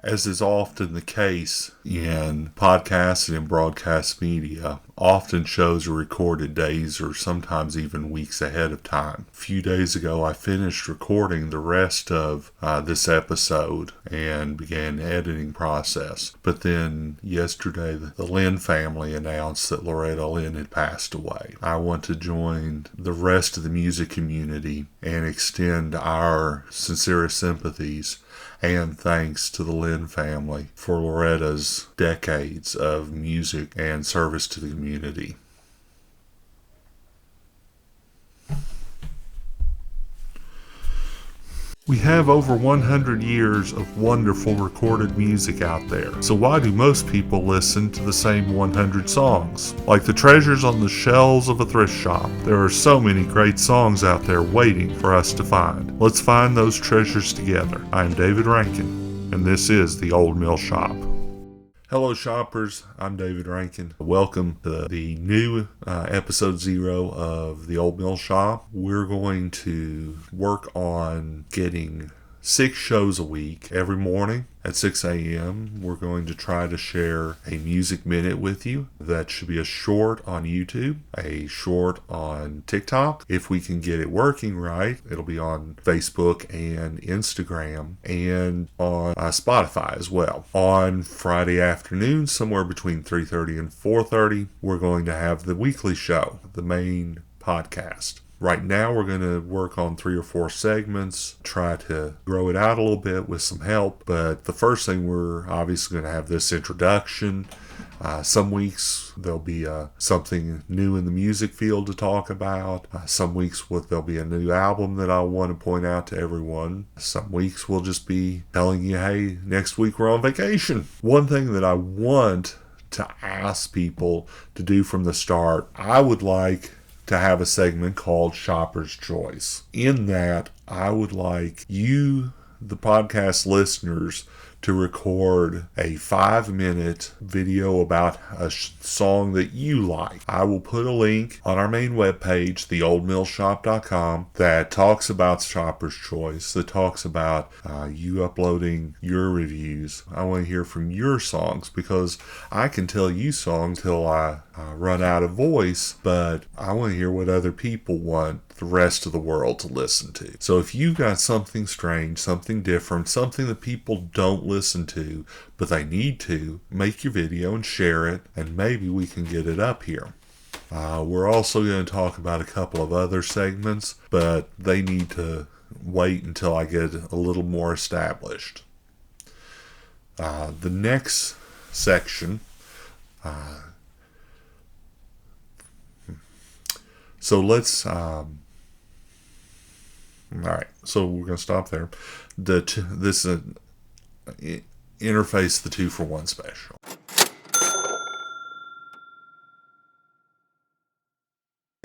As is often the case in podcasting and broadcast media, often shows are recorded days or sometimes even weeks ahead of time. A few days ago, I finished recording the rest of this episode and began the editing process. But then yesterday, the Lynn family announced that Loretta Lynn had passed away. I want to join the rest of the music community and extend our sincerest sympathies and thanks to the Lynn family for Loretta's decades of music and service to the community. We have over 100 years of wonderful recorded music out there. So why do most people listen to the same 100 songs? Like the treasures on the shelves of a thrift shop, there are so many great songs out there waiting for us to find. Let's find those treasures together. I'm David Rankin, and this is The Old Mill Shop. Hello shoppers, I'm David Rankin. Welcome to the new episode 0 of The Old Mill Shop. We're going to work on getting 6 shows a week every morning at 6 a.m. We're going to try to share a music minute with you. That should be a short on YouTube, a short on TikTok. If we can get it working right, it'll be on Facebook and Instagram and on Spotify as well. On Friday afternoon, somewhere between 3:30 and 4:30, we're going to have the weekly show, the main podcast. Right now, we're going to work on 3 or 4 segments, try to grow it out a little bit with some help. But the first thing, we're obviously going to have this introduction. Some weeks there'll be something new in the music field to talk about. Some weeks there'll be a new album that I want to point out to everyone. Some weeks we'll just be telling you, hey, next week we're on vacation. One thing that I want to ask people to do from the start, I would like to have a segment called Shopper's Choice. In that, I would like you, the podcast listeners, to record a 5-minute video about a song that you like. I will put a link on our main webpage, theoldmillshop.com, that talks about Shopper's Choice, that talks about you uploading your reviews. I want to hear from your songs because I can tell you songs till I run out of voice, but I want to hear what other people want the rest of the world to listen to. So if you've got something strange, something different, something that people don't listen to, but they need to, make your video and share it, and maybe we can get it up here. We're also going to talk about a couple of other segments, but they need to wait until I get a little more established. The next section, so let's all right, so we're going to stop there. This interface the 2-for-1 special.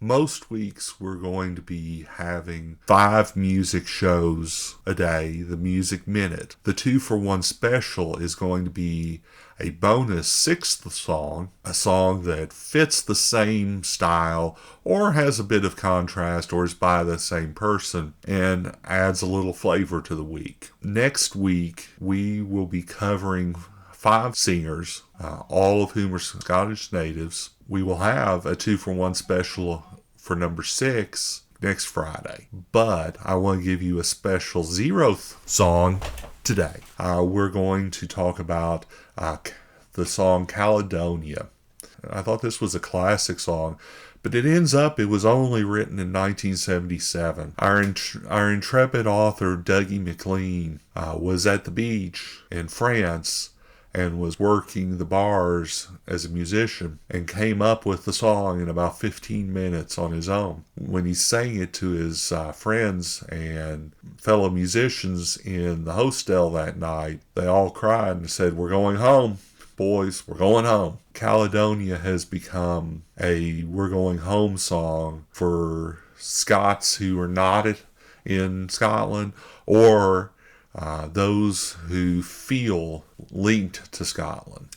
Most weeks we're going to be having 5 music shows a day, the Music Minute. The 2-for-1 special is going to be a bonus 6th song, a song that fits the same style or has a bit of contrast or is by the same person and adds a little flavor to the week. Next week we will be covering 5 singers, all of whom are Scottish natives. We will have a 2-for-1 special for number 6 next Friday. But I want to give you a special 0th song today. We're going to talk about the song Caledonia. I thought this was a classic song, but it was only written in 1977. Our intrepid author, Dougie MacLean, was at the beach in France and was working the bars as a musician and came up with the song in about 15 minutes on his own. When he sang it to his friends and fellow musicians in the hostel that night, they all cried and said, "We're going home. Boys, we're going home." Caledonia has become a we're going home song for Scots who are not in Scotland or those who feel linked to Scotland.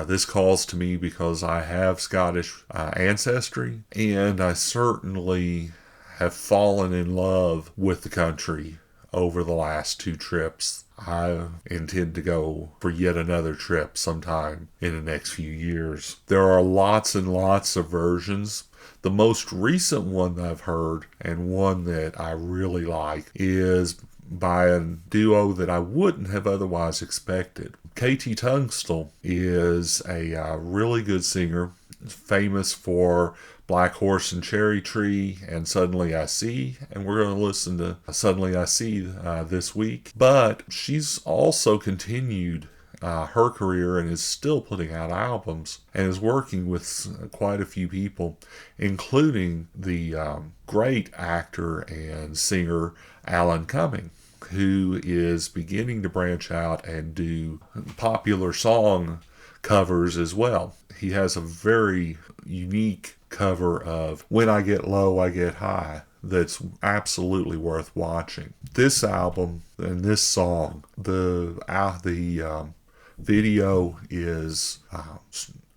This calls to me because I have Scottish ancestry, and I certainly have fallen in love with the country over the last 2 trips. I intend to go for yet another trip sometime in the next few years. There are lots and lots of versions. The most recent one that I've heard, and one that I really like, is by a duo that I wouldn't have otherwise expected. KT Tunstall is a really good singer, famous for Black Horse and Cherry Tree and Suddenly I See, and we're going to listen to Suddenly I See this week. But she's also continued her career and is still putting out albums and is working with quite a few people, including the great actor and singer Alan Cumming, who is beginning to branch out and do popular song covers as well. He has a very unique cover of When I Get Low, I Get High that's absolutely worth watching. This album and this song, the video is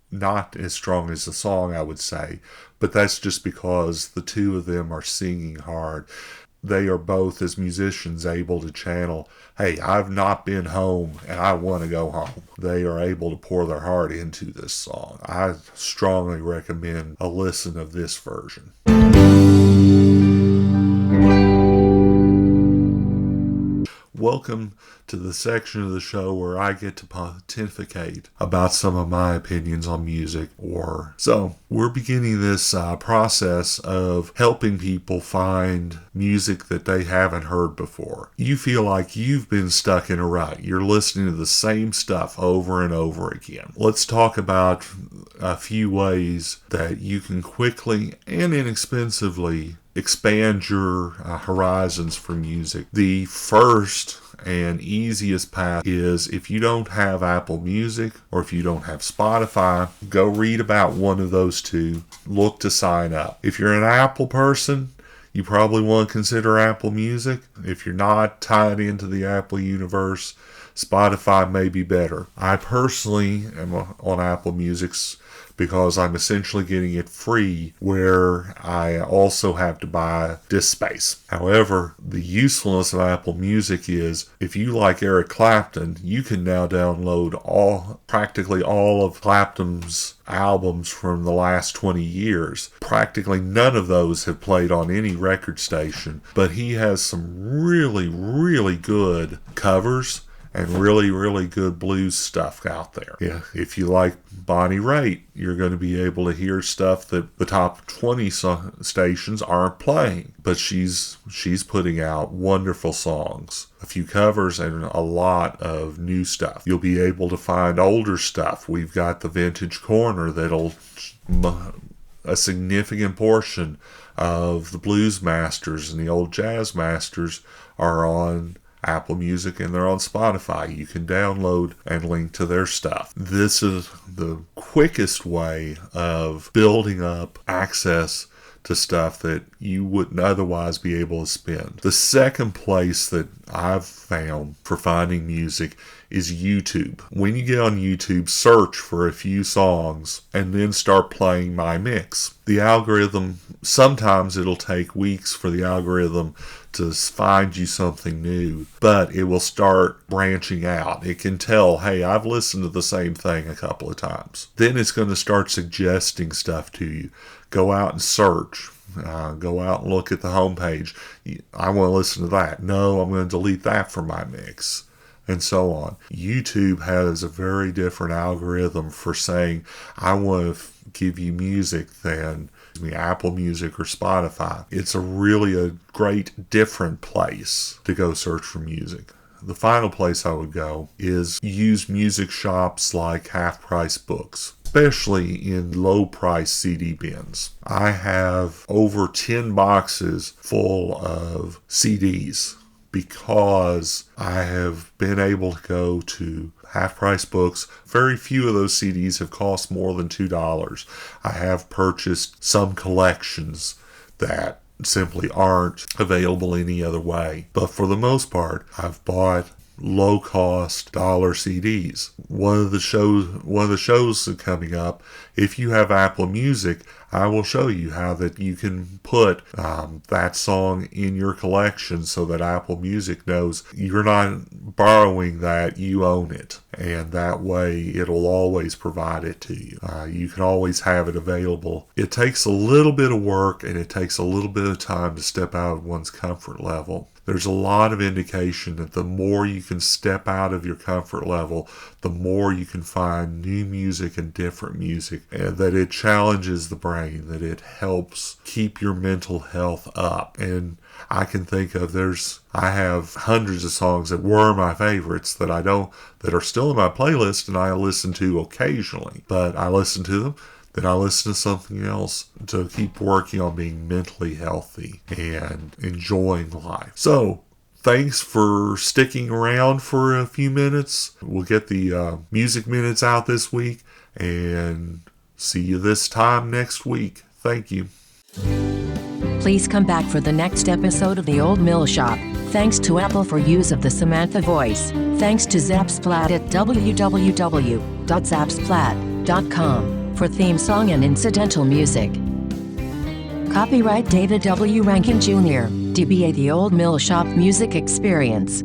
not as strong as the song, I would say, but that's just because the two of them are singing hard. They are both, as musicians, able to channel, hey, I've not been home and I want to go home. They are able to pour their heart into this song. I strongly recommend a listen of this version. Welcome to the section of the show where I get to pontificate about some of my opinions on music. So we're beginning this process of helping people find music that they haven't heard before. You feel like you've been stuck in a rut. You're listening to the same stuff over and over again. Let's talk about a few ways that you can quickly and inexpensively expand your horizons for music. The first and easiest path is, if you don't have Apple Music or if you don't have Spotify, go read about one of those two. Look to sign up. If you're an Apple person, you probably want to consider Apple Music. If you're not tied into the Apple universe, Spotify may be better. I personally am on Apple Music because I'm essentially getting it free, where I also have to buy disk space. However, the usefulness of Apple Music is, if you like Eric Clapton, you can now download practically all of Clapton's albums from the last 20 years. Practically none of those have played on any record station, but he has some really, really good covers and really, really good blues stuff out there. Yeah, if you like Bonnie Raitt, you're going to be able to hear stuff that the top 20 stations aren't playing. But she's putting out wonderful songs, a few covers, and a lot of new stuff. You'll be able to find older stuff. We've got the Vintage Corner that'll a significant portion of the blues masters and the old jazz masters are on Apple Music, and they're on Spotify. You can download and link to their stuff. This is the quickest way of building up access to stuff that you wouldn't otherwise be able to spend. The second place that I've found for finding music is YouTube. When you get on YouTube, search for a few songs and then start playing My Mix. The algorithm, sometimes it'll take weeks for the algorithm to find you something new, but it will start branching out. It can tell, hey, I've listened to the same thing a couple of times. Then it's going to start suggesting stuff to you. Go out and search. Go out and look at the homepage. I want to listen to that. No, I'm going to delete that from My Mix. And so on. YouTube has a very different algorithm for saying, I want to give you music than Apple Music or Spotify. It's really a great different place to go search for music. The final place I would go is used music shops like Half Price Books, especially in low price CD bins. I have over 10 boxes full of CDs because I have been able to go to Half Price Books. Very few of those CDs have cost more than $2. I have purchased some collections that simply aren't available any other way. But for the most part, I've bought low-cost dollar CDs. One of the shows coming up, if you have Apple Music, I will show you how that you can put that song in your collection so that Apple Music knows you're not borrowing that, you own it. And that way it'll always provide it to you. You can always have it available. It takes a little bit of work and it takes a little bit of time to step out of one's comfort level. There's a lot of indication that the more you can step out of your comfort level, the more you can find new music and different music, and that it challenges the brain, that it helps keep your mental health up. And I can think of I have hundreds of songs that were my favorites that that are still in my playlist and I listen to occasionally, but I listen to them. Then I listen to something else to keep working on being mentally healthy and enjoying life. So, thanks for sticking around for a few minutes. We'll get the music minutes out this week and see you this time next week. Thank you. Please come back for the next episode of The Old Mill Shop. Thanks to Apple for use of the Samantha voice. Thanks to Zapsplat at www.zapsplat.com. for theme song and incidental music. Copyright David W. Rankin Jr., DBA The Old Mill Shop Music Experience.